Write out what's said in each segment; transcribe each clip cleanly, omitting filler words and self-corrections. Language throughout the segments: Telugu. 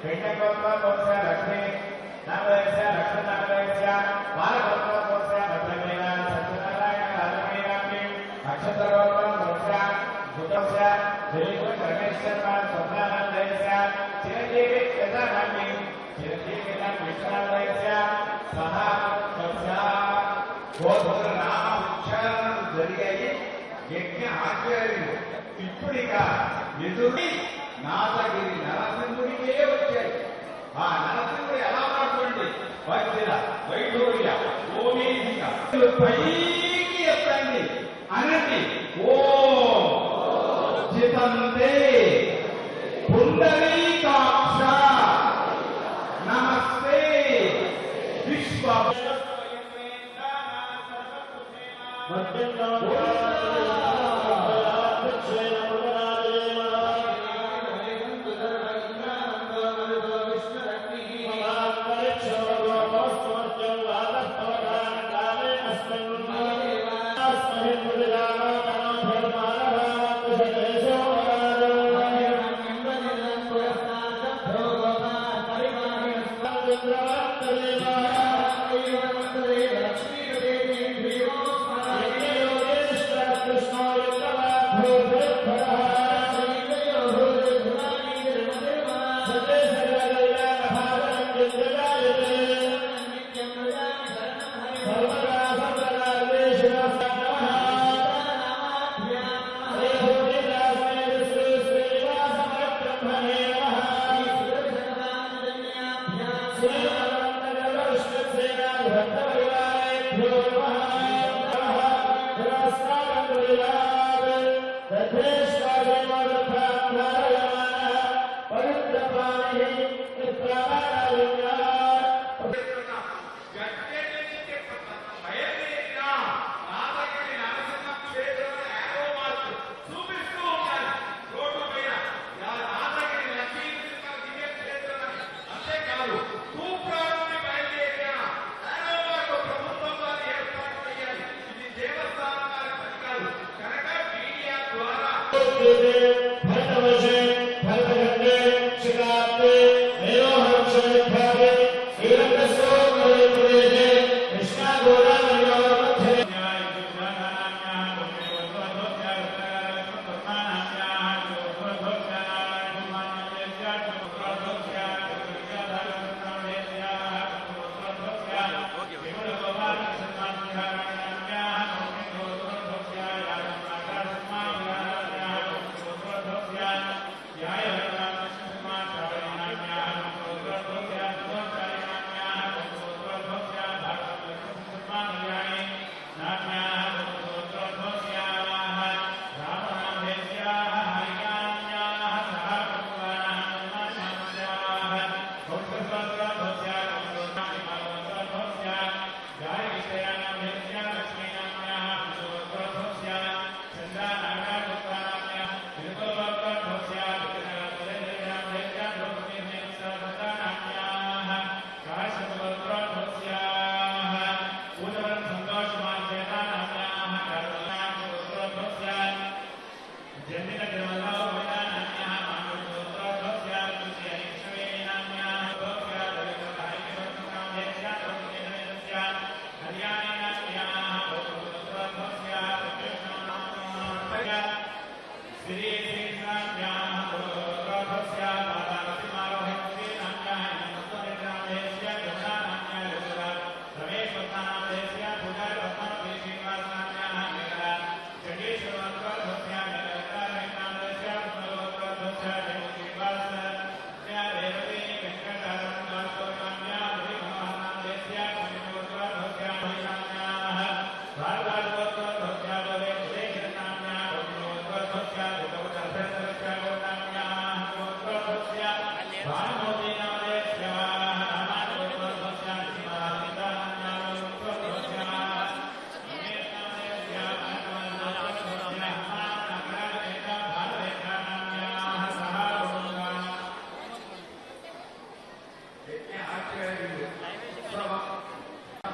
वेंकटगोत्रोत्सव लक्ष्मी नामदेवस्य लक्ष्मी नामदेवस्य बालगोत्रोत्सव भद्रमेना सत्यनारायण राजमेनामि अक्षत्रगोत्रोत्सव भूतस्य दिलीप परमेश्वर स्वप्नानंदस्य चिरंजीवी यथानामि चिरंजीवी विष्णुनामदेवस्य सह तस्य गोत्र नामोच्चारण జరిగాయి యజ్ఞ ఆచార్యులు ఇప్పుడిగా ఎదురు నాదగిరి నరసింహుడికే వచ్చాయి. ఆ నరసింహుడు ఎలా ఉన్నటువంటి వజ్ర వైఢూర్య ఓమేధిక పైకి ఎత్తండి అనండి. ఓం జితంతే పుండరీకాక్ష నమస్తే విశ్వ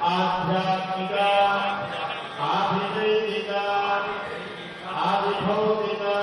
आध्यात्मिका आधिदैविका आधिभौतिका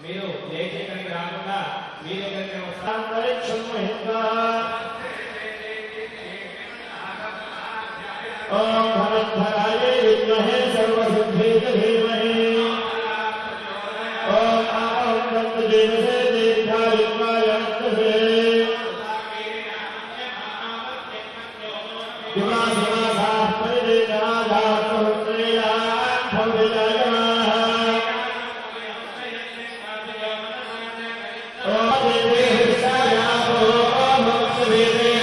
మీరు లేచి ఇక్కడికి రాకుండా మీ దగ్గరికి వస్తారు. ओम भवद्भराय विद्महे सर्वसिद्धेभ्यो धीमहि ओम आहुं देवसे दीर्घायुष्माय नमस्ते दिवासमासाः परिदेशादाः पुत्रेयान् भवदिलाय ओम देवे हृदयाः ओम भक्तवेदे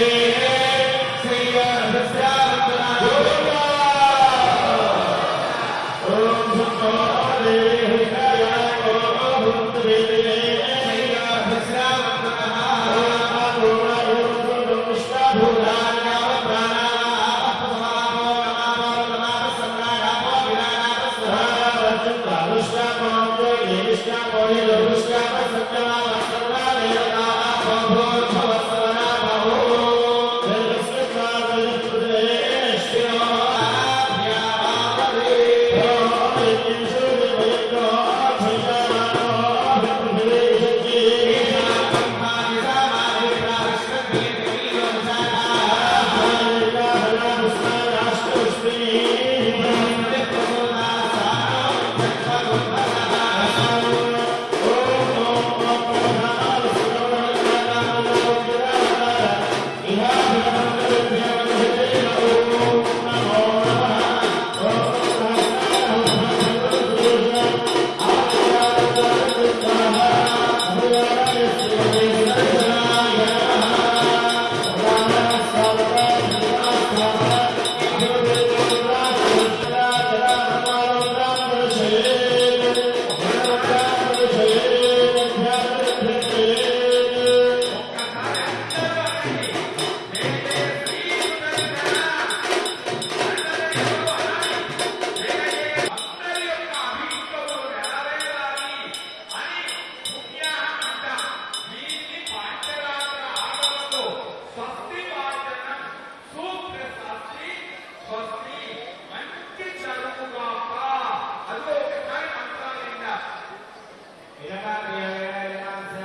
Gracias.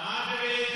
నాగవేశ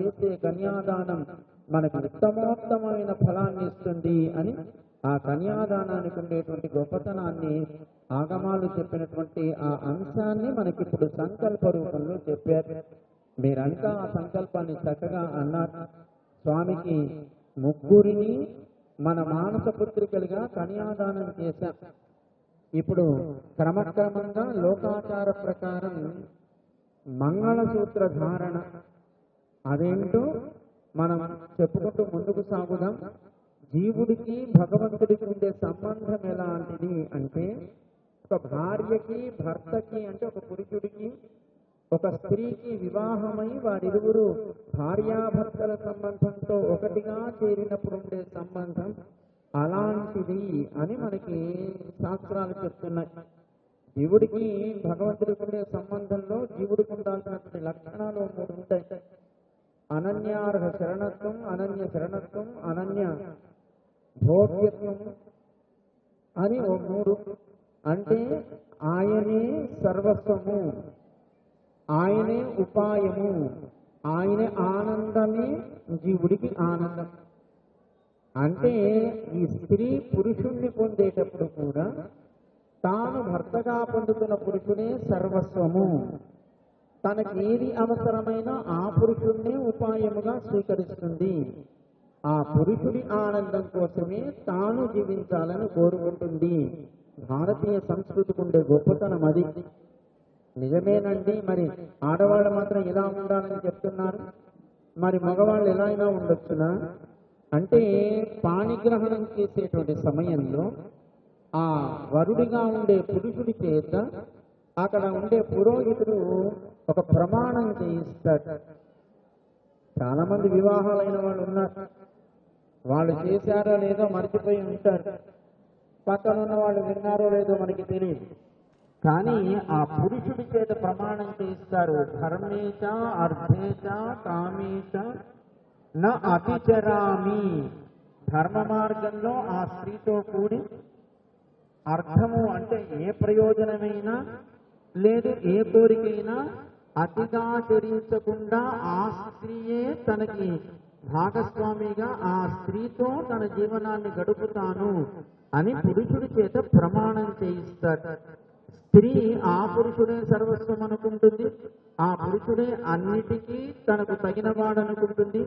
చేసే కన్యాదానం మనకు ఉత్తమోత్తమైన ఫలాన్ని ఇస్తుంది అని ఆ కన్యాదానానికి ఉండేటువంటి గొప్పతనాన్ని ఆగమాలు చెప్పినటువంటి ఆ అంశాన్ని మనకిప్పుడు సంకల్ప రూపంలో చెప్పారు. మీరంతా ఆ సంకల్పాన్ని చక్కగా అన్నారు. స్వామికి ముగ్గురిని మన మానస పుత్రికలుగా కన్యాదానం చేశాం. ఇప్పుడు క్రమక్రమంగా లోకాచార ప్రకారం మంగళసూత్ర ధారణ అదేంటో మనం చెప్పుకుంటూ ముందుకు సాగుదాం. జీవుడికి భగవంతుడికి ఉండే సంబంధం ఎలాంటిది అంటే, ఒక భార్యకి భర్తకి అంటే ఒక పురుషుడికి ఒక స్త్రీకి వివాహమై వారిరువురు భార్యాభర్తల సంబంధంతో ఒకటిగా చేరినప్పుడు ఉండే సంబంధం అలాంటిది అని మనకి శాస్త్రాలు చెప్తున్నాయి. జీవుడికి భగవంతుడికి ఉండే సంబంధంలో జీవుడికి ఉండాల్సినటువంటి లక్షణాలు 3 ఉంటాయి. అనన్యార్హ శరణత్వం, అనన్య శరణత్వం, అనన్య భోగ్యత్వం అని 3. అంటే ఆయనే సర్వస్వము, ఆయనే ఉపాయము, ఆయనే ఆనందమే జీవుడికి ఆనందం. అంటే ఈ స్త్రీ పురుషుణ్ణి పొందేటప్పుడు కూడా తాను భర్తగా పొందుతున్న పురుషుడే సర్వస్వము. తనకి ఏది అవసరమైనా ఆ పురుషుణ్ణే ఉపాయముగా స్వీకరిస్తుంది. ఆ పురుషుడి ఆనందం కోసమే తాను జీవించాలని కోరుకుంటుంది. భారతీయ సంస్కృతికి ఉండే గొప్పతనం అది. నిజమేనండి, మరి ఆడవాళ్ళు మాత్రం ఇలా ఉండాలని చెప్తున్నారు, మరి మగవాళ్ళు ఎలా అయినా ఉండొచ్చునా అంటే, పాణిగ్రహణం చేసేటువంటి సమయంలో ఆ వరుడిగా ఉండే పురుషుడి చేత అక్కడ ఉండే పురోహితుడు ఒక ప్రమాణం చేయిస్తాడు. చాలా మంది వివాహాలైన వాళ్ళు ఉన్నారు, వాళ్ళు చేశారో లేదో మర్చిపోయి ఉంటారు, పక్కన ఉన్న వాళ్ళు విన్నారో లేదో మనకి తెలియదు. కానీ ఆ పురుషుడి చేత ప్రమాణం చేయిస్తారు. ధర్మేచ అర్థేచ కామేచ నా అతిచరామి. ధర్మ మార్గంలో ఆ స్త్రీతో కూడి అర్థము అంటే ఏ ప్రయోజనమైనా లేదు ఏ కోరికైనా అతిగా చరించకుండా ఆ స్త్రీయే తనకి భాగస్వామిగా ఆ స్త్రీతో తన జీవనాన్ని గడుపుతాను అని పురుషుడి చేత ప్రమాణం చేయిస్తాడు. స్త్రీ ఆ పురుషుడే సర్వస్వం అనుకుంటుంది, ఆ పురుషుడే అన్నిటికీ తనకు తగినవాడనుకుంటుంది,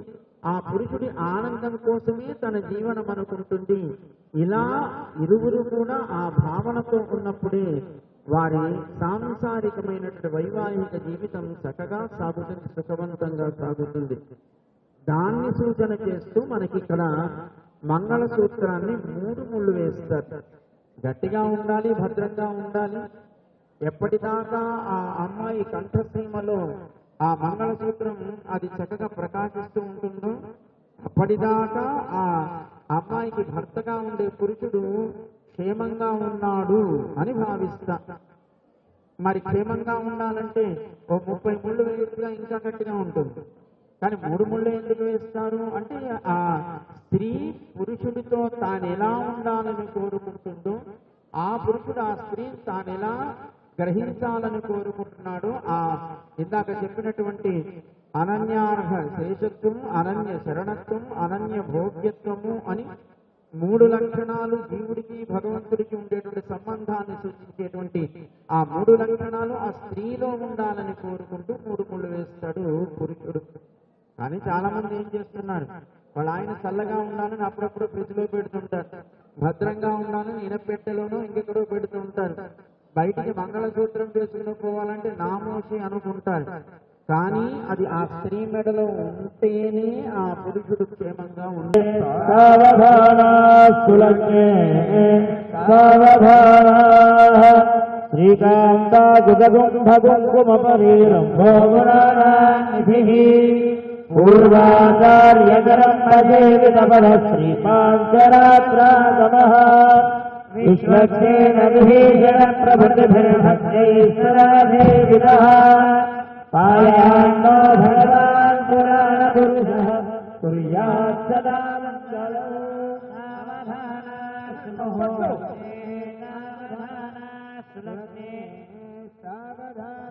ఆ పురుషుడి ఆనందం కోసమే తన జీవనం అనుకుంటుంది. ఇలా ఇరువురు కూడా ఆ భావనతో ఉన్నప్పుడే వారి సాంసారికమైనటువంటి వైవాహిక జీవితం చక్కగా సాగుతుంది, సుఖవంతంగా సాగుతుంది. దాన్ని సూచన చేస్తూ మనకి ఇక్కడ మంగళసూత్రాన్ని 3 ముళ్ళు వేస్తారు. గట్టిగా ఉండాలి, భద్రంగా ఉండాలి. ఎప్పటిదాకా ఆ అమ్మాయి కంఠసీమలో ఆ మంగళసూత్రం అది చక్కగా ప్రకాశిస్తూ ఉంటుందో అప్పటిదాకా ఆ అమ్మాయికి భర్తగా ఉండే పురుషుడు క్షేమంగా ఉన్నాడు అని భావిస్తా. మరి క్షేమంగా ఉండాలంటే ఓ 30 ముళ్ళు వేయగా ఇంకా గట్టిగా ఉంటుంది. కానీ 3 ముళ్ళు ఎందుకు వేస్తారు అంటే, ఆ స్త్రీ పురుషుడితో తాను ఎలా ఉండాలని కోరుకుంటుందో ఆ పురుషుడు ఆ స్త్రీ తాను ఎలా గ్రహించాలని కోరుకుంటున్నాడు. ఆ ఇందాక చెప్పినటువంటి అనన్యార్హ శేషత్వం, అనన్య శరణత్వం, అనన్య భోగ్యత్వము అని 3 లక్షణాలు జీవుడికి భగవంతుడికి ఉండేటువంటి సంబంధాన్ని సూచించేటువంటి ఆ 3 లక్షణాలు ఆ స్త్రీలో ఉండాలని కోరుకుంటూ 3 ముళ్ళు వేస్తాడు పురుషుడు. కానీ చాలా మంది ఏం చేస్తున్నారు, వాళ్ళ ఆయన చల్లగా ఉండాలని అప్పుడప్పుడు ఫ్రిడ్జ్ లో పెడుతుంటారు, భద్రంగా ఉండాలని ఇనపెట్టెలోనూ ఇంకెక్కడో పెడుతూ ఉంటారు. బయటికి మంగళసూత్రం వేసుకుని పోవాలంటే నామోషి అనుకుంటారు. కానీ అది ఆ స్త్రీ మెడలో ఉంటేనే ఆ పురుషుడు క్షేమంగా ఉంటాడు. పూర్వాచార్యకరం పదేవితపద శ్రీపాంచరాత్రాగమః విశ్వక్షేణ విభీషణ ప్రభుతిభిర్భక్తైశ్వరాధేవితః పాయాన్నో భగవాన్ పురాణ పురుషః కుర్యాత్ సదా మంగళం.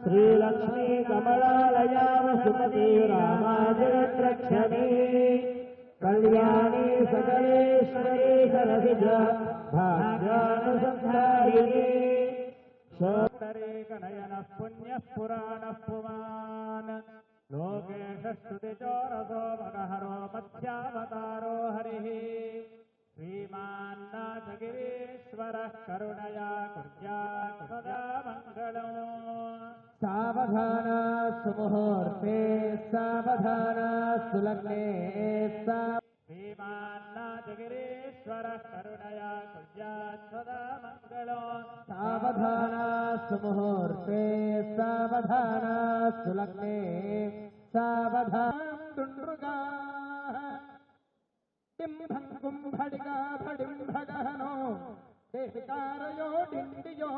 శ్రీలక్ష్మీ కమలాలయామ సుమతి రామాజగద్రక్షణీ కళ్యాణీ సకలేశ్వరీ సరసిజ భాగ్యానుసంధాయినీ శోత్తరేకనయన పుణ్య పురాణ పుమాన్ లోకేశ స్తుతిచోరసో మగహరో మధ్యావతారో హరిః శ్రీమాన్నాథగిరీశ్వర కరుణయా కుర్యాత్ సదా మంగళం. సావధాన సుముహూర్తే సావధాన సులగ్నే శ్రీమాన్నాథగిరీశ్వర కరుణయా కుర్యాత్ సదా మంగళం. సావధాన సుముహూర్తే సావధాన సులగ్నే సావధాన డింభం కుంభడిగా భడింభగహనో దేశకారయో డిండియో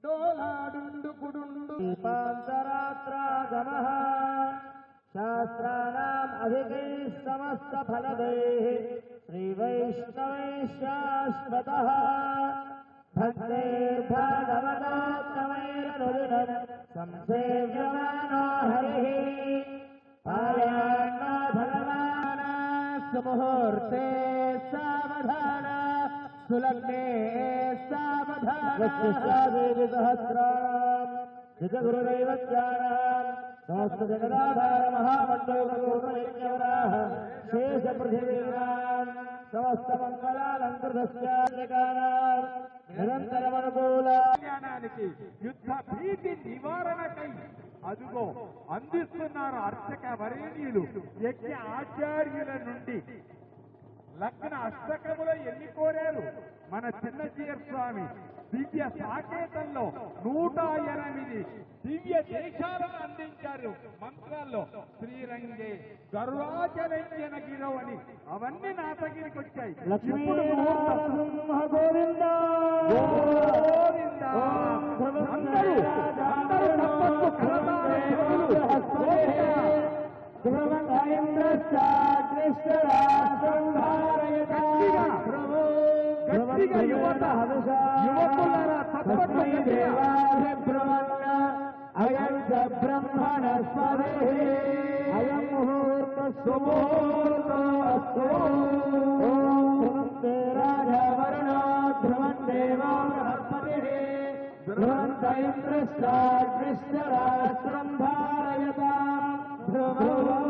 డోలాడుండు కుడుండు పాంచరాత్రాగమః శాస్త్రాణాం అధికైః సమస్త ఫలదైః శ్రీ వైష్ణవైః శాశ్వతః भक्तेर्भागवतोत्तमैरनुदिनं संसेव्यमानो हरिः आयान्नो भगवान् सुमुहूर्ते सावधान सुलग्ने सावधान सहस्राणाम् निजगुरुदैवज्ञानाम् सहस्र जगदाधार महामण्डोपपूर्णयज्ञवराः शेष पृथिवीनाम् समस्त मंगलालंकृतस्यादिकानाम् నిరంతరమనుకూల జ్ఞానానికి యుద్ధ భీతి నివారణకై అదుగో అందిస్తున్నారు అర్చక వరేణ్యులు యజ్ఞ ఆచార్యుల నుండి లగ్న అష్టకముల ఎన్ని కోరారు మన చిన్నజీయర్ స్వామి దివ్య సాకేతంలో 108 దివ్య దేశాలను అందించారు మంత్రాల్లో శ్రీరంగే గరుడాచలంజన గిరో అని అవన్నీ నాటగిరికి వచ్చాయి. ఇప్పుడు ముహూర్తం. గోవింద గోవింద. అందరూ తప్పట్లు కలతారే గట్టిగా యువకులారా తప్పట్లు అయం బ్రహ్మణ స్వరే అయం ముహూర్త సుముహూర్తోస్తు ధ్రువంతే రాజవర్ణో ధ్రువం దేవో బృహస్పతిః ధ్రువంత ఇంద్రశ్చాగ్నిశ్చరాస్త్రం ధారయతాం ధ్రువం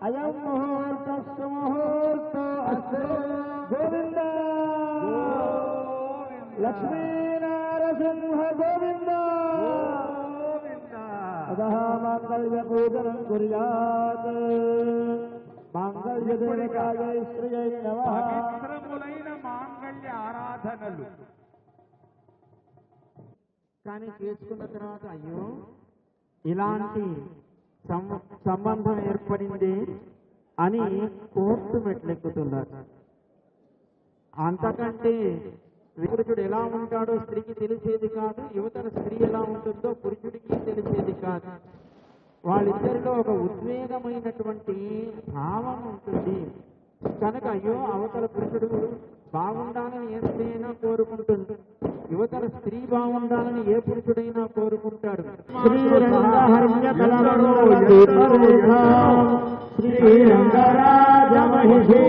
అయం ముహూర్త సుముహూర్తోస్తు గోవింద లక్ష్మీనారసింహ గోవింద అదహ మాంగళ్య పూజనం కుర్యాత్ మాంగళ్యదేవతాయ శ్రీయై నమః. పవిత్రములైన మాంగళ్య ఆరాధనలు కానీ చేసుకున్న తర్వాత అయ్యో ఇలాంటి సంబంధం ఏర్పడింది అని కోర్టు మెట్లెక్కుతున్నారు. అంతకంటే పురుషుడు ఎలా ఉంటాడో స్త్రీకి తెలిసేది కాదు, యువతల స్త్రీ ఎలా ఉంటుందో పురుషుడికి తెలిసేది కాదు. వాళ్ళిద్దరిలో ఒక ఉద్వేగమైనటువంటి భావం ఉంటుంది కనుక అయ్యో అవతల పురుషుడు బాగుండాలని ఏ స్త్రీ అయినా కోరుకుంటుంది, యువతల స్త్రీ బాగుండాలని ఏ పురుషుడైనా కోరుకుంటాడు. శ్రీరంగరాజమహిషీ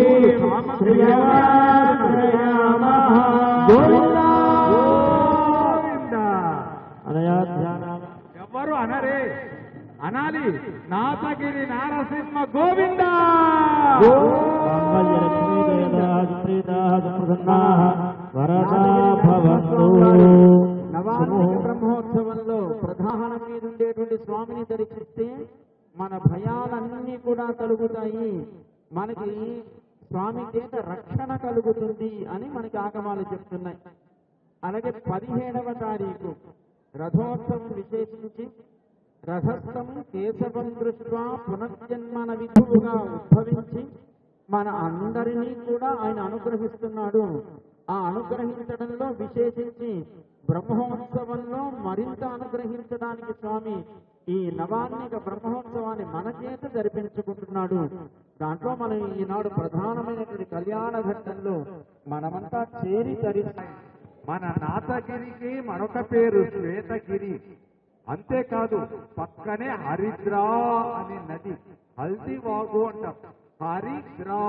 ఎవరు అనరే, అనాలి. నాథగిరి నారసింహ గోవింద. నవార్షిక బ్రహ్మోత్సవంలో ప్రధానం మీద ఉండేటువంటి స్వామిని దర్శిస్తే మన భయాలన్నీ కూడా కలుగుతాయి, మనకి స్వామి చేత రక్షణ కలుగుతుంది అని మనకి ఆగమాలు చెప్తున్నాయి. అలాగే 17వ తారీఖు రథోత్సవం విశేషించి రథస్థం కేశవం దృష్ట్యా పునర్జన్మన విధువుగా ఉద్భవించి మన అందరినీ కూడా ఆయన అనుగ్రహిస్తున్నాడు. ఆ అనుగ్రహించడంలో విశేషించి బ్రహ్మోత్సవంలో మరింత అనుగ్రహించడానికి స్వామి ఈ నవాన్నిక బ్రహ్మోత్సవాన్ని మన చేత జరిపించుకుంటున్నాడు. దాంట్లో మనం ఈనాడు ప్రధానమైనటువంటి కళ్యాణ ఘట్టంలో మనమంతా చేరి ధరిస్తాం. మన నాథగిరికి మరొక పేరు శ్వేతగిరి. అంతేకాదు పక్కనే హరిద్రా అనే నది, హల్దీ వాగు అంటాం. హరిద్రా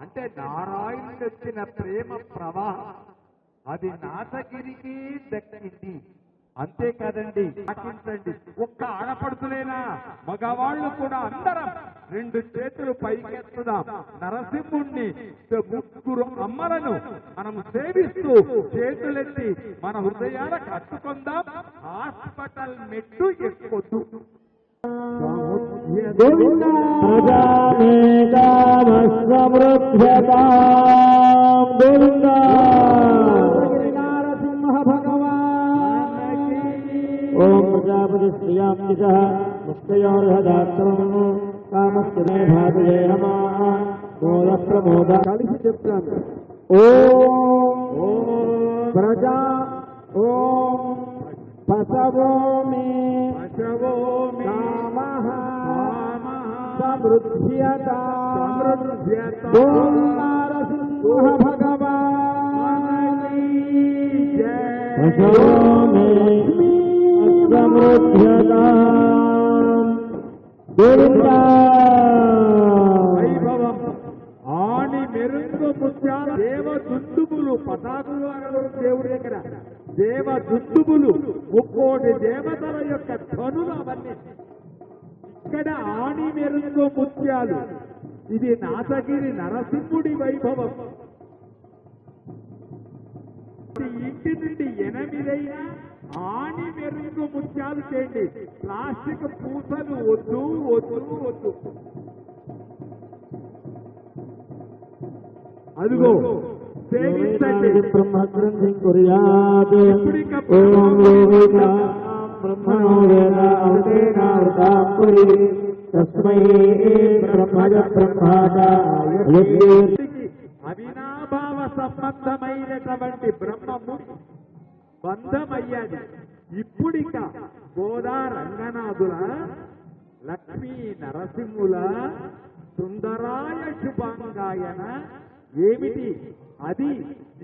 అంటే నారాయణుడు వచ్చిన ప్రేమ ప్రవాహం, అది నాథగిరికి దక్కింది. అంతేకాదండి, పాటించండి. ఒక్క ఆడపడుతులేనా, మగవాళ్ళు కూడా అందరం 2 చేతులు పైకెత్తుదాం. నరసింహుణ్ణి 3 అమ్మలను మనం సేవిస్తూ చేతులెత్తి మన హృదయాలకు హత్తుకుందాం. హాస్పిటల్ మెట్టు ఎక్కుతూ నరసింహ భగవాన్. ఓం ప్రజాపతి శ్రియాం దిశః ముక్తయోర్హదాత్రం కామస్య మే భాతయే నమః. మోద ప్రమోద కలిసి చెప్తాను. ఓం ప్రజా ఓం పశవో మే కామః సమృద్ధ్యత. ఓం నరసింహ భగవాన్. యశో మే అసమృద్ధ్యతాం గోవిందా. వైభవం ఆణి మెరుంగు ముత్యాల దేవ దుందుబులు పతాకులు అనగలరు దేవుడి దగ్గర. దేవ దుందుబులు 30 దేవతల యొక్క ధనులు అవన్నీ. ఇక్కడ ఆణి మెరుంగు ముత్యాలు. ఇది నాథగిరి నరసింహుడి వైభవం. ఇంటి నుండి 8 ఆణి మెరుంగు ముత్యాలు చేయండి. ప్లాస్టిక్ పూసలు వద్దు వద్దు వద్దు. అదిగో సేవించండి. బ్రహ్మగ్రంథి కుర్యాత్ ఓం యోగితా బ్రహ్మణో వేద అవతేనావృతాం కురి తస్మై బ్రహ్మజ బ్రహ్మాద. అవినాభావ సంబంధమైనటువంటి బ్రహ్మము బంధమయ్యాది. ఇప్పుడిక గోదా రంగనాథుల లక్ష్మీ నరసింహుల సుందరాయ శుభాంగాయన ఏమిటి అది?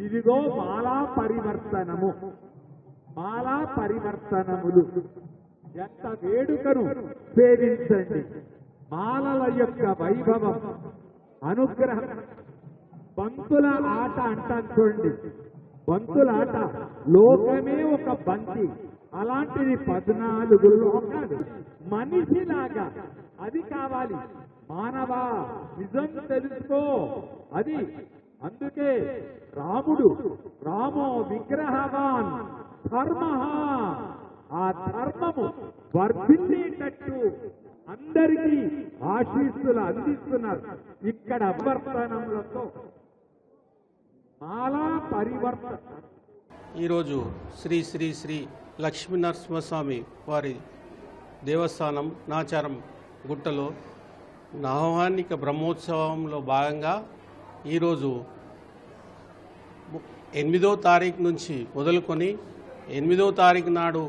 ఇదిగో మాలా పరివర్తనము. మాలా పరివర్తనములు ఎంత వేడుకను సేవించండి. మాలల యొక్క వైభవం అనుగ్రహం. బంతుల ఆట అంటాను చూడండి. బంతుల ఆట లోకమే ఒక బంతి. అలాంటిది 14 లోకాలు మనిషిలాగా. అది కావాలి. మానవా నిజం తెలుసుకో. అది అందుకే రామో విగ్రహవాన్ ధర్మ. ఆ ధర్మము వర్ధిల్లేటట్టు అందరికీ ఆశీస్సులు అందిస్తున్నారు. ఇక్కడ అవర్తనములతో మాలా పరివర్తన. ఈరోజు శ్రీ శ్రీ శ్రీ లక్ష్మీనరసింహస్వామి వారి దేవస్థానం నాచారం గుట్టలో నవహానిక బ్రహ్మోత్సవంలో భాగంగా ఈరోజు 8వ తారీఖు నుంచి మొదలుకొని 8వ తారీఖు నాడు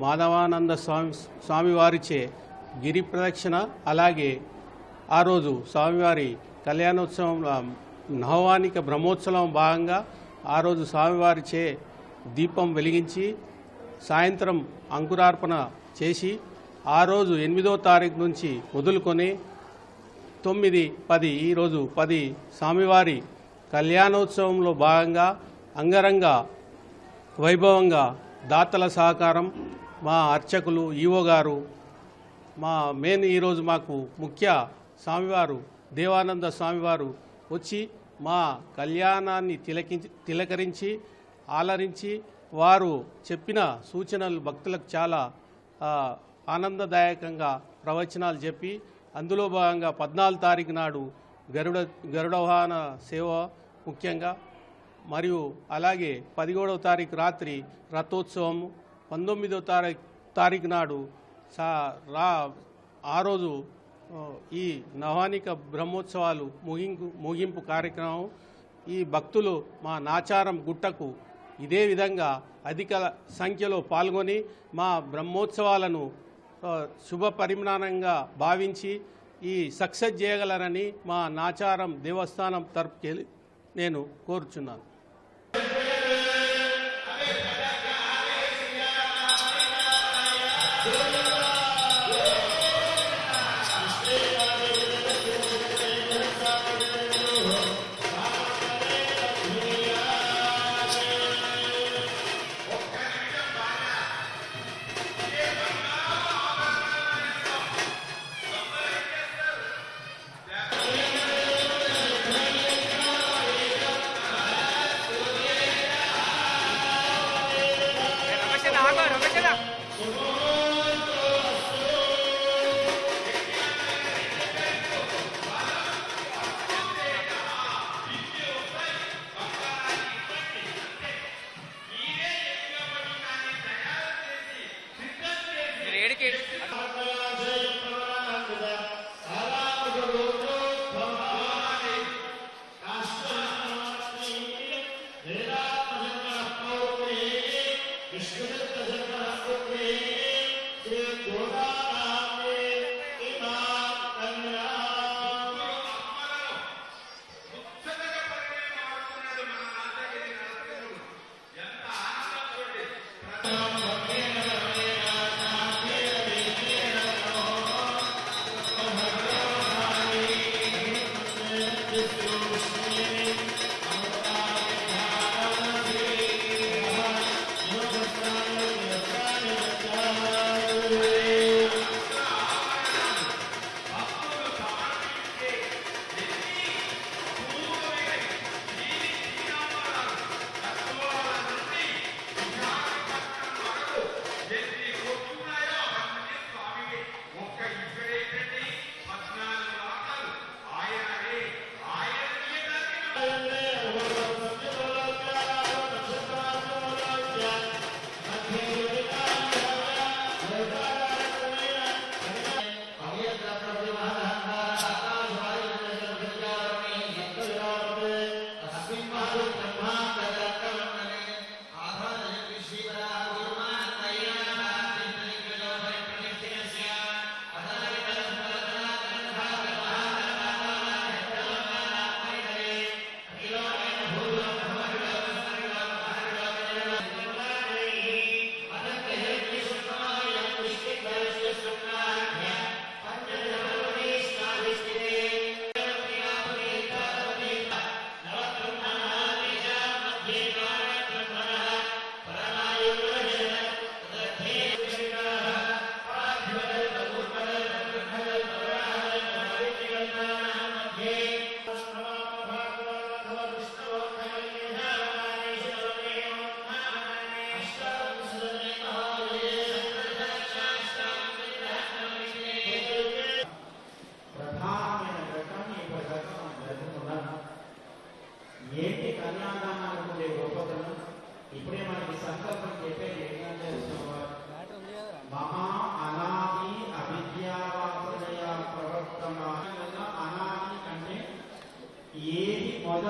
మాధవానంద స్వామివారిచే గిరి ప్రదక్షిణ, అలాగే ఆ రోజు స్వామివారి కళ్యాణోత్సవం నవహానిక బ్రహ్మోత్సవం భాగంగా ఆ రోజు స్వామివారిచే దీపం వెలిగించి సాయంత్రం అంకురార్పణ చేసి ఆ రోజు 8వ తారీఖు నుంచి మొదలుకొని 9, 10 ఈరోజు 10 స్వామివారి కళ్యాణోత్సవంలో భాగంగా అంగరంగ వైభవంగా దాతల సహకారం, మా అర్చకులు ఈవో గారు, మా మెయిన్ ఈరోజు మాకు ముఖ్య స్వామివారు దేవానంద స్వామివారు వచ్చి మా కళ్యాణాన్ని తిలకరించి ఆలరించి వారు చెప్పిన సూచనలు భక్తులకు చాలా ఆనందదాయకంగా ప్రవచనాలు చెప్పి అందులో భాగంగా 14 తారీఖు నాడు గరుడ వాహన సేవ ముఖ్యంగా, మరియు అలాగే 17వ తారీఖు రాత్రి రథోత్సవం, 19వ తారీఖు నాడు ఆ రోజు ఈ నవహానిక బ్రహ్మోత్సవాలు ముగింపు కార్యక్రమం. ఈ భక్తులు మా నాచారం గుట్టకు ఇదే విధంగా అధిక సంఖ్యలో పాల్గొని మా బ్రహ్మోత్సవాలను శుభ పరిమాణంగా భావించి ఈ సక్సెస్ చేయగలరని మా నాచారం దేవస్థానం తరపుకి నేను కోరుచున్నాను.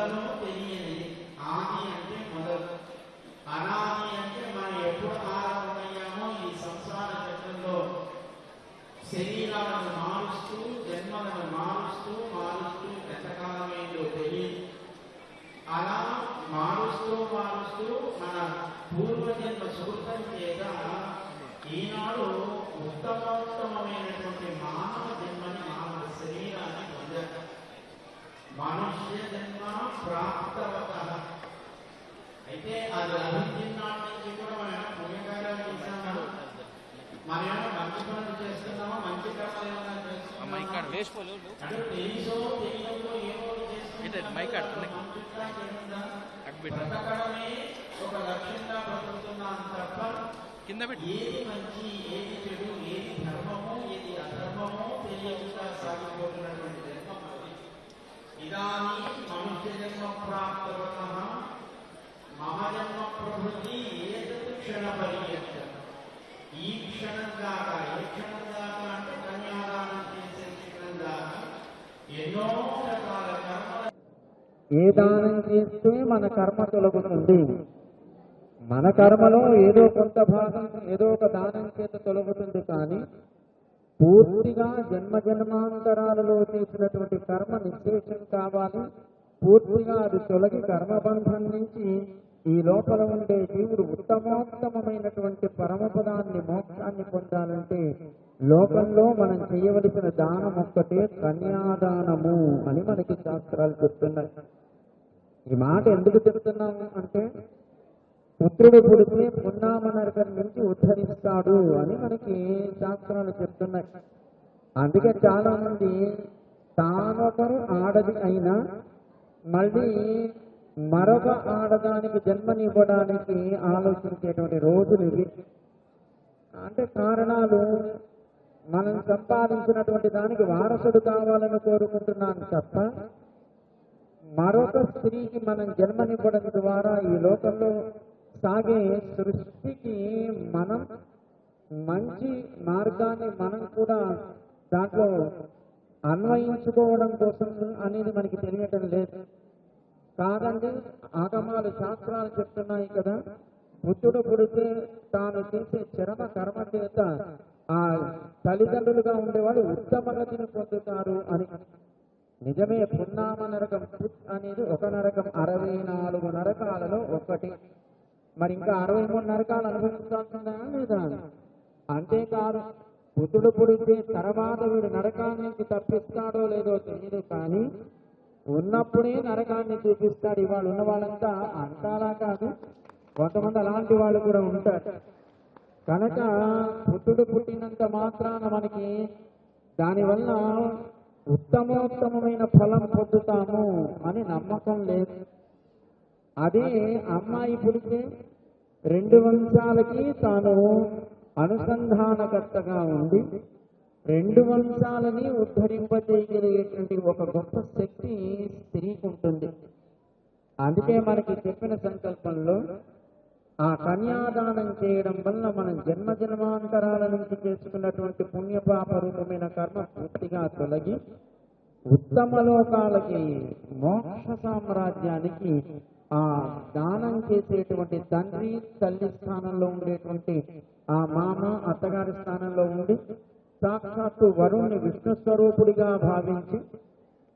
మొదలు తెలియనిది. ఆది అంటే మొదలు, అనాది అంటే మనం ఎప్పుడు ఆరంభమయ్యామో ఈ సంసార చక్రంలో శరీరాలను మారుస్తూ జన్మలను మారుస్తూ ఎంతకాలమైందో తెలియదు. అలా మారుస్తూ మన పూర్వజన్మ సుకృతం చేత ఈనాడు ఉత్తమోత్తమైనటువంటి మానవ జన్మని, మానవ శరీరాన్ని పొందారు. మనుష్య జన్మ ప్రాప్తవత. అయితే అది అభిజ్ఞానం నుంచి కూడా మనం పుణ్యకార్యాలు చేస్తున్నాము, మనం ఏమైనా మంచి పనులు చేస్తున్నామా, మంచి కర్మలు ఏమైనా చేస్తున్నామా అంటే తెలుసో తెలియదో ఏమో బ్రతకడమే ఒక లక్ష్యంగా బ్రతుకుతున్నాను తప్ప ఏది మంచి, ఏది చెడు, ఏది ధర్మమో ఏది అధర్మమో తెలియకుండా సాగిపోతున్నటువంటి జన్మం అది. ఇదానీ మనుష్య జన్మ ప్రాప్తవత మమ జన్మ ప్రభృతి ఏదత్ క్షణ పర్యంతం. ఈ క్షణం దాకా, ఏ క్షణం దాకా అంటే కన్యాదానం చేసే క్షణం దాకా ఎన్నో రకాల కర్మలు. ఏ దానం చేస్తే మన కర్మ తొలగుతుంది? మన కర్మలో ఏదో కొంత భాగం ఏదో ఒక దానం చేత తొలగుతుంది, కానీ పూర్తిగా జన్మాంతరాలలో చేసినటువంటి కర్మ నిశ్శేషం కావాలి. పూర్తిగా అది తొలగి కర్మబంధం నుంచి ఈ లోపల ఉండే జీవుడు ఉత్తమోత్తమైనటువంటి పరమపదాన్ని, మోక్షాన్ని పొందాలంటే లోకంలో మనం చేయవలసిన దానం ఒక్కటే కన్యాదానము అని మనకి శాస్త్రాలు చెప్తున్నాయి. ఈ మాట ఎందుకు చెప్తున్నాము అంటే, పుత్రుడు పుడితే పున్నామ నరకం నుంచి ఉద్ధరిస్తాడు అని మనకి శాస్త్రాలు చెప్తున్నాయి. అందుకే చాలా మంది తానొకరు ఆడది అయినా మళ్ళీ మరొక ఆడదానికి జన్మనివ్వడానికి ఆలోచించేటువంటి రోజులు ఇవి. అంటే కారణాలు, మనం సంపాదించినటువంటి దానికి వారసుడు కావాలని కోరుకుంటున్నాను తప్ప మరొక స్త్రీకి మనం జన్మనివ్వడం ద్వారా ఈ లోకంలో సాగే సృష్టికి మనం మంచి మార్గాన్ని మనం కూడా దాంట్లో అన్వయించుకోవడం కోసం అనేది మనకి తెలియటం లేదు. కాదండి, ఆగమాలు శాస్త్రాలు చెప్తున్నాయి కదా, పుత్రుడు పుడితే తాను చేసే చరమ కర్మ చేత ఆ తల్లిదండ్రులుగా ఉండేవాడు ఉత్తమ గతిని పొందుతారు అని. నిజమే, పున్నామ నరకం అనేది ఒక నరకం, 64 నరకాలలో ఒకటి. మరి ఇంకా 63 నరకాలు అనుభవించాల్సిందా లేదా? అంతేకాదు, పుత్రుడు పుడితే తర్వాత వీడు నరకానికి తప్పిస్తాడో లేదో తెలియదు, కానీ ఉన్నప్పుడే నరకాన్ని చూపిస్తాడు. ఇవాళ ఉన్న వాళ్ళంతా అంతాలా కాదు, కొంతమంది అలాంటి వాళ్ళు కూడా ఉంటారు. కనుక పుత్రుడు పుట్టినంత మాత్రాన మనకి దానివల్ల ఉత్తమోత్తమైన ఫలం పొందుతాము అని నమ్మకం లేదు. అదే అమ్మాయి పుడితే 2 వంశాలకి తాను అనుసంధానకర్తగా ఉండి 2 వంశాలని ఉద్ధరింపజేయగలిగేటువంటి ఒక గొప్ప శక్తి స్త్రీకి ఉంటుంది. అందుకే మనకి చెప్పిన సంకల్పంలో ఆ కన్యాదానం చేయడం వల్ల మనం జన్మాంతరాల నుంచి చేసుకున్నటువంటి పుణ్యపాప రూపమైన కర్మ పూర్తిగా తొలగి ఉత్తమ లోకాలకి, మోక్ష సామ్రాజ్యానికి ఆ దానం చేసేటువంటి తండ్రి తల్లి స్థానంలో ఉండేటువంటి ఆ మామ అత్తగారి స్థానంలో ఉండి సాక్షాత్తు వరుణ్ణి విష్ణు స్వరూపుడిగా భావించి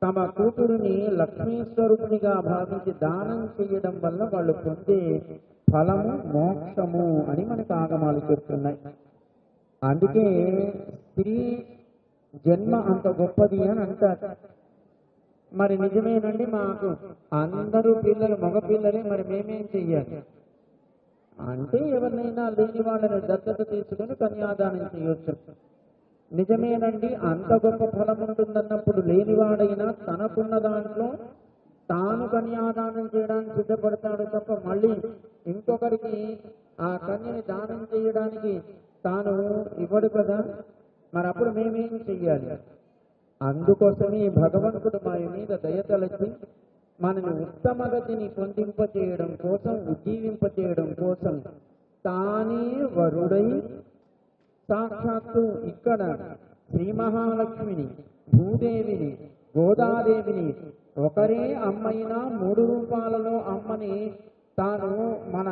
తమ కూతురిని లక్ష్మీ స్వరూపునిగా భావించి దానం చేయడం వల్ల వాళ్ళు పొందే ఫలము మోక్షము అని మనకు ఆగమాలు చెప్తున్నాయి. అందుకే స్త్రీ జన్మ అంత గొప్పది అని అంటారు. మరి నిజమేనండి, మాకు అందరూ పిల్లలు మగపిల్లలే, మరి మేమేం చెయ్యాలి అంటే ఎవరినైనా లేని వాళ్ళని దత్తత తీసుకుని కన్యాదానం చేయొచ్చు. నిజమేనండి, అంత గొప్ప ఫలం ఉంటుందన్నప్పుడు లేనివాడైనా తనకున్న దాంట్లో తాను కన్యాదానం చేయడానికి సిద్ధపడతాడు తప్ప మళ్ళీ ఇంకొకరికి ఆ కన్యని దానం చేయడానికి తాను ఇవ్వడు కదా. మరి అప్పుడు మేమేం చెయ్యాలి? అందుకోసమే భగవంతుడు మా మీద దయతలచి మనని ఉత్తమ గతిని పొందింపచేయడం కోసం, ఉజ్జీవింపచేయడం కోసం తానే వరుడై సాక్షాత్తు ఇక్కడ శ్రీ మహాలక్ష్మిని, భూదేవిని గోదాదేవిని ఒకరే అమ్మైనా 3 రూపాలలో అమ్మని తాను మన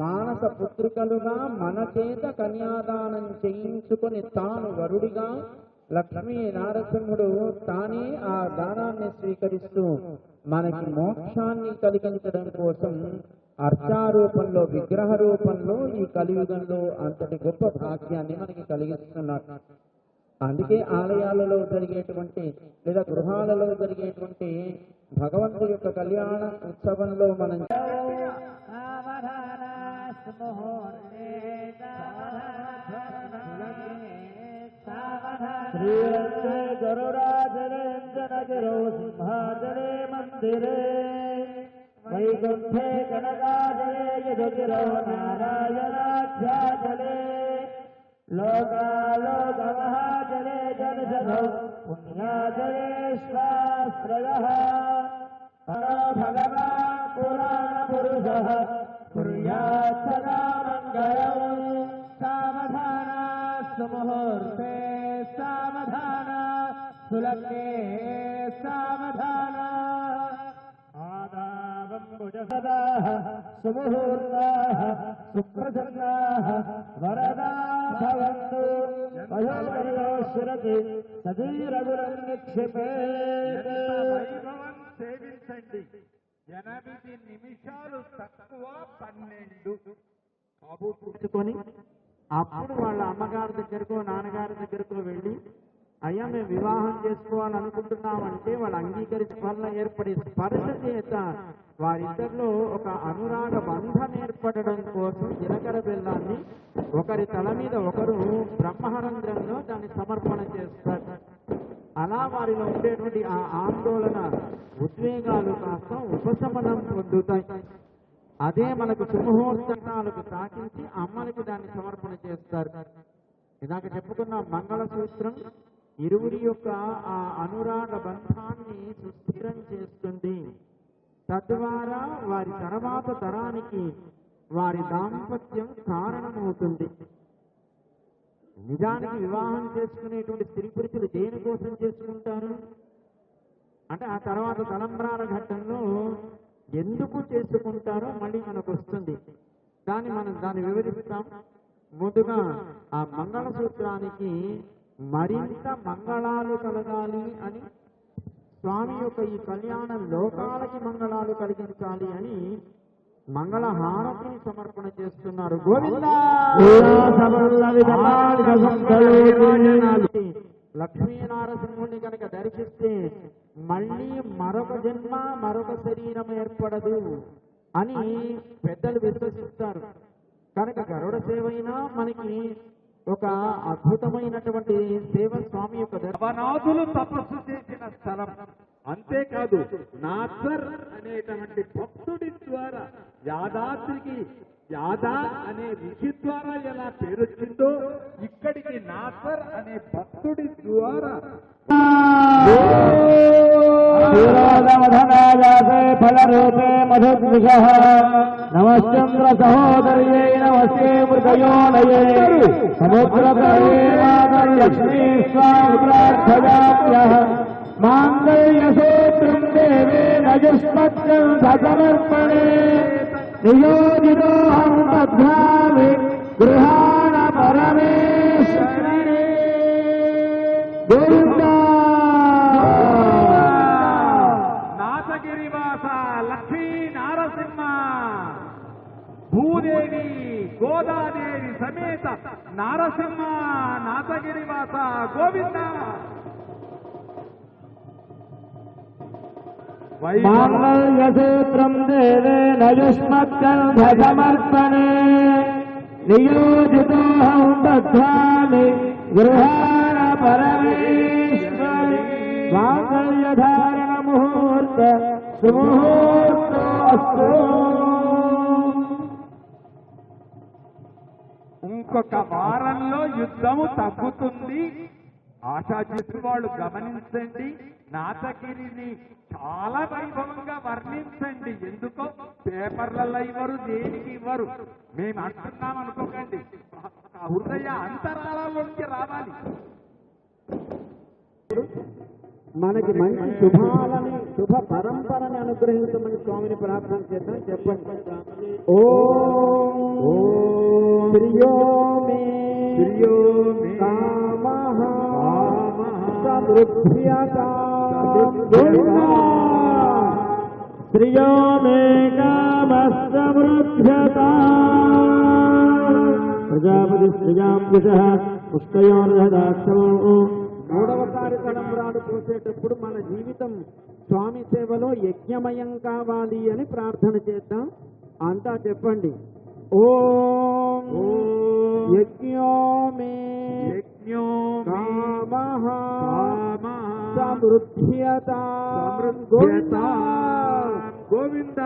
మానస పుత్రికలుగా మన చేత కన్యాదానం చేయించుకొని తాను వరుడిగా లక్ష్మీ నారసింహుడు తానే ఆ దానాన్ని స్వీకరిస్తూ మనకి మోక్షాన్ని కలిగించడం కోసం అర్చారూపంలో విగ్రహ రూపంలో ఈ కలియుగంలో అంతటి గొప్ప భాగ్యాన్ని మనకి కలిగిస్తున్నారు. అందుకే ఆలయాలలో జరిగేటువంటి లేదా గృహాలలో జరిగేటువంటి భగవంతుడి యొక్క కళ్యాణ ఉత్సవంలో మనం శ్రీరంగే గరుడాచలేంజనగిరో సింహాచలే మందిరే వైకుంఠే కనకాచలే యదుగిరో నారాయణాధ్యాచలే లోకాలోకమహాచలే జనసభౌ పుణ్యాచలే శ్వాశ్రయః పరో భగవాన్ పురాణ పురుషః కుర్యాత్ సదా మంగళం సావధాన సుముహూర్తే సావధాన సులగ్నే సావధాన ఆదావంబుజసదాః సుముహూర్తాః సుప్రసన్నాః వరదా భవంతు వయోశిరతి సదీరగురం నిక్షిపేత్. వైభవం సేవించండి. 8 నిమిషాలు తక్కువ 12 పుచ్చుకొని అప్పుడు వాళ్ళ అమ్మగారి దగ్గరకో నాన్నగారి దగ్గరకో వెళ్ళి అయ్యా మేము వివాహం చేసుకోవాలనుకుంటున్నామంటే వాళ్ళు అంగీకరించే వల్ల ఏర్పడే స్పర్శ చేత వారిద్దరిలో ఒక అనురాగ బంధం ఏర్పడడం కోసం జీలకర్ర బెల్లాన్ని ఒకరి తల మీద ఒకరు బ్రహ్మరంధ్రంలో దాన్ని సమర్పణ చేస్తారు. అలా వారిలో ఉండేటువంటి ఆ ఆందోళన ఉద్వేగాలు కాస్త ఉపశమనం పొందుతాయి. అదే మనకు సుముహూర్తాలకు తాకించి అమ్మలకి దాన్ని సమర్పణ చేస్తారు. ఇందాక చెప్పుకున్న మంగళసూత్రం ఇరువురి యొక్క ఆ అనురాగ బంధాన్ని సుస్థిరం చేస్తుంది. తద్వారా వారి తర్వాత తరానికి వారి దాంపత్యం కారణమవుతుంది. నిజానికి వివాహం చేసుకునేటువంటి స్త్రీ పురుషులు దేనికోసం చేసుకుంటారు అంటే ఆ తర్వాత తలంబ్రాల ఘట్టంలో ఎందుకు చేసుకుంటారో మళ్ళీ మనకు వస్తుంది. దాన్ని వివరిస్తాం. ముందుగా ఆ మంగళసూత్రానికి మరింత మంగళాలు కలగాలి అని స్వామి యొక్క ఈ కళ్యాణం లోకాలకి మంగళాలు కలిగించాలి అని మంగళహారతిని సమర్పణ చేస్తున్నారు. గోవిందా లక్ష్మీనారసింహుని కనుక దర్శిస్తే మళ్ళీ మరొక జన్మ మరొక శరీరం ఏర్పడదు అని పెద్దలు విశ్వసిస్తారు. కనుక గరుడ సేవైనా మనకి ఒక అద్భుతమైనటువంటి సేవ స్వామి యొక్క నవనాథులు తపస్సు చేసిన స్థలం. అంతేకాదు నాసర్ అనేటువంటి భక్తుడి ద్వారా యాదాద్రికి యాదా అనే ఋషి ద్వారా ఎలా పేరొచ్చిందో ఇక్కడికి నాసర్ అనే భక్తుడి ద్వారా ఫలరూపే మధుద్విష నమశ్చంద్ర సహోదర్యై నమస్తే మృగయోనయే సముద్రలక్ష్మీ స్వామి ప్రార్థయామ్యః మాంగళ్యసూత్రం దేవే నజస్మత్సమర్పణే నియోజితోహం బధ్నామి గృహాణ పరమేశ్వరే. గోవిందా నాథగిరివాస లక్ష్మీ నారసింహ భూదేవి గోదాదేవి సమేత నారసింహ నాథగిరివాస గోవింద. మాంగళ్యసూత్రం దేవేన యుష్మద్గంధసమర్పణే నియోజితోహం బధ్నామి గృహాణ పరమేశ్వరే. మాంగళ్యధారణ ముహూర్త సుముహూర్తోస్తు. ఇంకొక వారంలో యుద్ధము తగ్గుతుంది. ఆశాజీసు వాళ్ళు గమనించండి. నాథగిరిని చాలా వైభవంగా వర్ణించండి. ఎందుకో పేపర్లలో ఇవ్వరు, దేనికి ఇవ్వరు. మేము అంటున్నాం అనుకోకండి, హృదయ అంతరాలలోకి రావాలి. మనకి మంచి శుభాలని శుభ పరంపరని అనుగ్రహించమని స్వామిని ప్రార్థన చేద్దాం. చెప్పండి. ఓం శ్రియో మే కామః సమృద్ధ్యతాం శ్రియో మే కామః సమృద్ధ్యతాం ప్రజాపతి శ్రియాభ్యుషః పుష్కయోర్హదాక్షమో. మూడవసారి తలంబ్రాలు పోసేటప్పుడు మన జీవితం స్వామి సేవలో యజ్ఞమయం కావాలి అని ప్రార్థన చేద్దాం. అంతా చెప్పండి. ఓం యజ్ఞో మే కామః సమృద్ధ్యతాం గోవింద.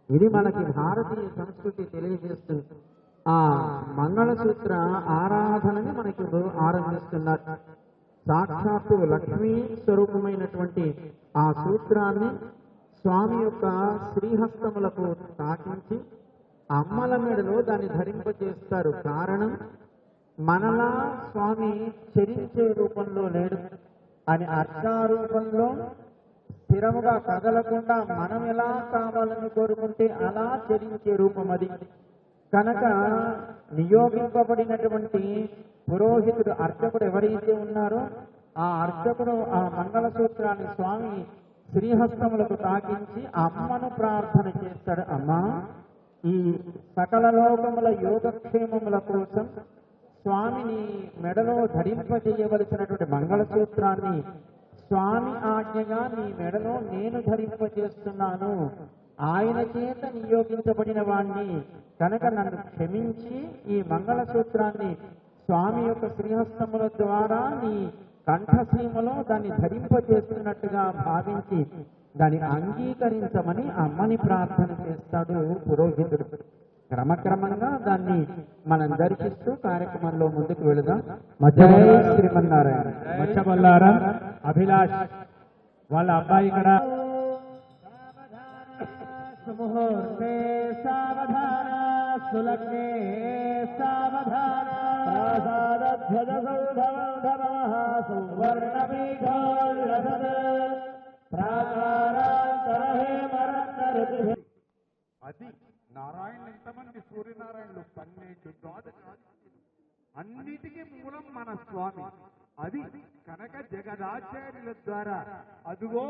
ఇది మనకి భారతీయ సంస్కృతి తెలియజేస్తుంది. ఆ మంగళసూత్ర ఆరాధనని మనకి ఆరంభిస్తున్నారు. సాక్షాత్తు లక్ష్మీ స్వరూపమైనటువంటి ఆ సూత్రాన్ని స్వామి యొక్క శ్రీహస్తములకు తాకించి అమ్మల మెడలో దాన్ని ధరింపజేస్తారు. కారణం, మనలా స్వామి చరించే రూపంలో లేడు అని అర్చారూపంలో స్థిరముగా కదలకుండా మనం ఎలా కావాలని కోరుకుంటే అలా చరించే రూపం అది. కనుక నియోగింపబడినటువంటి పురోహితుడు అర్చకుడు ఎవరైతే ఉన్నారో ఆ అర్చకుడు ఆ మంగళసూత్రాన్ని స్వామి శ్రీహస్తములకు తాకించి అమ్మను ప్రార్థన చేస్తాడు. అమ్మా, ఈ సకల లోకముల యోగక్షేమముల కోసం స్వామిని మెడలో ధరింపజేయవలసినటువంటి మంగళసూత్రాన్ని స్వామి ఆజ్ఞగా నీ మెడలో నేను ధరింపజేస్తున్నాను ఆయన చేత నియోగించబడిన వాణ్ణి కనుక నన్ను క్షమించి ఈ మంగళసూత్రాన్ని స్వామి యొక్క శ్రీహస్తముల ద్వారా నీ కంఠసీమలో దాన్ని ధరింపజేస్తున్నట్టుగా భావించి దాన్ని అంగీకరించమని అమ్మని ప్రార్థన చేస్తాడు పురోహితుడు. క్రమక్రమంగా దాన్ని మనం దర్శిస్తూ కార్యక్రమంలో ముందుకు వెళదాం. జై శ్రీమన్నారాయణ. మచ్చబల్లారా అభిలాష్ వాళ్ళ అబ్బాయి ఇక్కడ ముహూర్తే సావధాన సులగ్నే సావధాన ప్రాసాదధ్వజ సౌధవః సువర్ణపీఠోల్లసత్ ప్రాకారాంతరహేమరంతరితి. అది నారాయణులు ఎంతమంది? సూర్యనారాయణులు 12 ద్వాదశాలు. అన్నిటికీ మూలం మన స్వామి. అది కనుక జగదాచార్యుల ద్వారా అదుగో